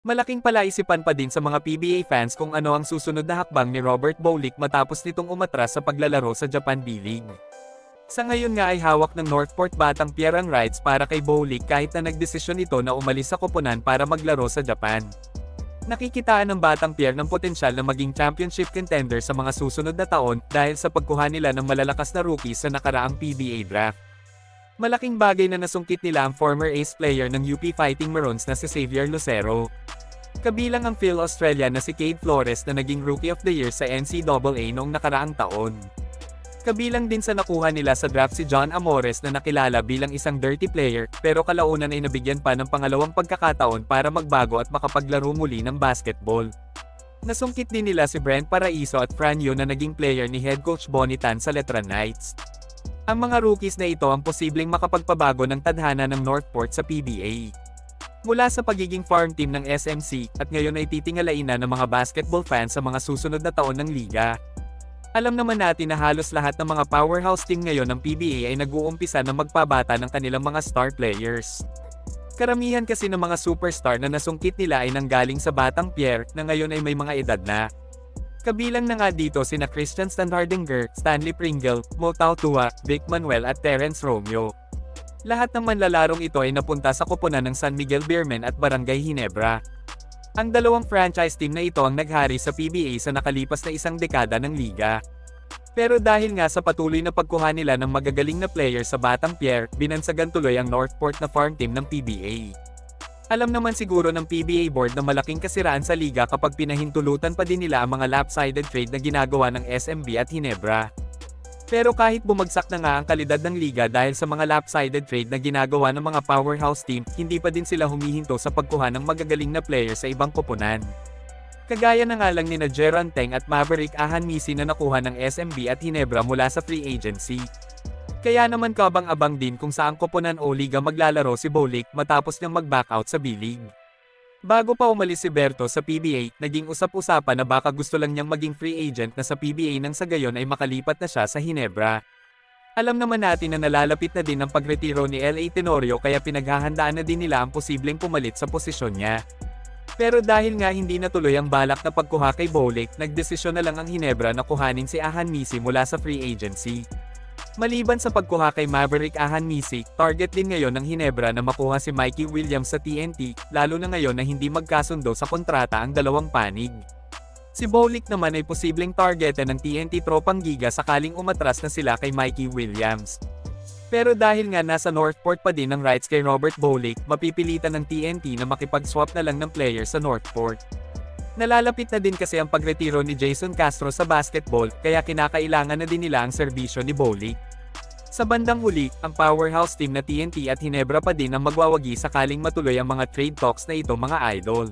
Malaking palaisipan pa din sa mga PBA fans kung ano ang susunod na hakbang ni Robert Bolick matapos nitong umatras sa paglalaro sa Japan B-League. Sa ngayon nga ay hawak ng Northport Batang Pier ang rights para kay Bolick kahit na nagdesisyon ito na umalis sa koponan para maglaro sa Japan. Nakikitaan ng Batang Pier ng potensyal na maging championship contender sa mga susunod na taon dahil sa pagkuha nila ng malalakas na rookies sa nakaraang PBA draft. Malaking bagay na nasungkit nila ang former ace player ng UP Fighting Maroons na si Xavier Lucero. Kabilang ang Phil Australia na si Cade Flores na naging Rookie of the Year sa NCAA noong nakaraang taon. Kabilang din sa nakuha nila sa draft si John Amores na nakilala bilang isang dirty player pero kalaunan ay nabigyan pa ng pangalawang pagkakataon para magbago at makapaglaro muli ng basketball. Nasungkit din nila si Brent Paraiso at Franyo na naging player ni head coach Bonnie Tan sa Letran Knights. Ang mga rookies na ito ang posibleng makapagpabago ng tadhana ng Northport sa PBA. Mula sa pagiging farm team ng SMC, at ngayon ay titingalain na ng mga basketball fans sa mga susunod na taon ng liga. Alam naman natin na halos lahat ng mga powerhouse team ngayon ng PBA ay nag-uumpisa na magpabata ng kanilang mga star players. Karamihan kasi ng mga superstar na nasungkit nila ay nanggaling sa Batang Pier, na ngayon ay may mga edad na. Kabilang na nga dito sina Christian Standhardinger, Stanley Pringle, Mo Tautua, Vic Manuel at Terence Romeo. Lahat ng manlalarong ito ay napunta sa koponan ng San Miguel Beermen at Barangay Ginebra. Ang dalawang franchise team na ito ang naghari sa PBA sa nakalipas na isang dekada ng liga. Pero dahil nga sa patuloy na pagkuha nila ng magagaling na player sa Batang Pier, binansagan tuloy ang Northport na farm team ng PBA. Alam naman siguro ng PBA board na malaking kasiraan sa liga kapag pinahintulutan pa din nila ang mga lopsided trade na ginagawa ng SMB at Ginebra. Pero kahit bumagsak na nga ang kalidad ng liga dahil sa mga lopsided trade na ginagawa ng mga powerhouse team, hindi pa din sila humihinto sa pagkuha ng magagaling na player sa ibang koponan. Kagaya na nga lang nina Jeron Teng at Maverick Ahanmisi na nakuha ng SMB at Ginebra mula sa free agency. Kaya naman kabang-abang din kung saang koponan o liga maglalaro si Bolick matapos niyang mag-back out sa B-League. Bago pa umalis si Berto sa PBA, naging usap-usapan na baka gusto lang niyang maging free agent na sa PBA nang sa gayon ay makalipat na siya sa Ginebra. Alam naman natin na nalalapit na din ang pagretiro ni LA Tenorio kaya pinaghahandaan na din nila ang posibleng pumalit sa posisyon niya. Pero dahil nga hindi natuloy ang balak na pagkuha kay Bolick, nagdesisyon na lang ang Ginebra na kuhanin si Ahanmisi mula sa free agency. Maliban sa pagkuha kay Maverick Ahanmisi, target din ngayon ng Ginebra na makuha si Mikey Williams sa TNT, lalo na ngayon na hindi magkasundo sa kontrata ang dalawang panig. Si Bolick naman ay posibleng targetan ng TNT Tropang Giga sakaling umatras na sila kay Mikey Williams. Pero dahil nga nasa Northport pa din ang rights kay Robert Bolick, mapipilitan ng TNT na makipag-swap na lang ng player sa Northport. Nalalapit na din kasi ang pagretiro ni Jason Castro sa basketball, kaya kinakailangan na din nila ang serbisyo ni Bolick. Sa bandang huli, ang powerhouse team na TNT at Ginebra pa din ang magwawagi sakaling matuloy ang mga trade talks na ito mga idol.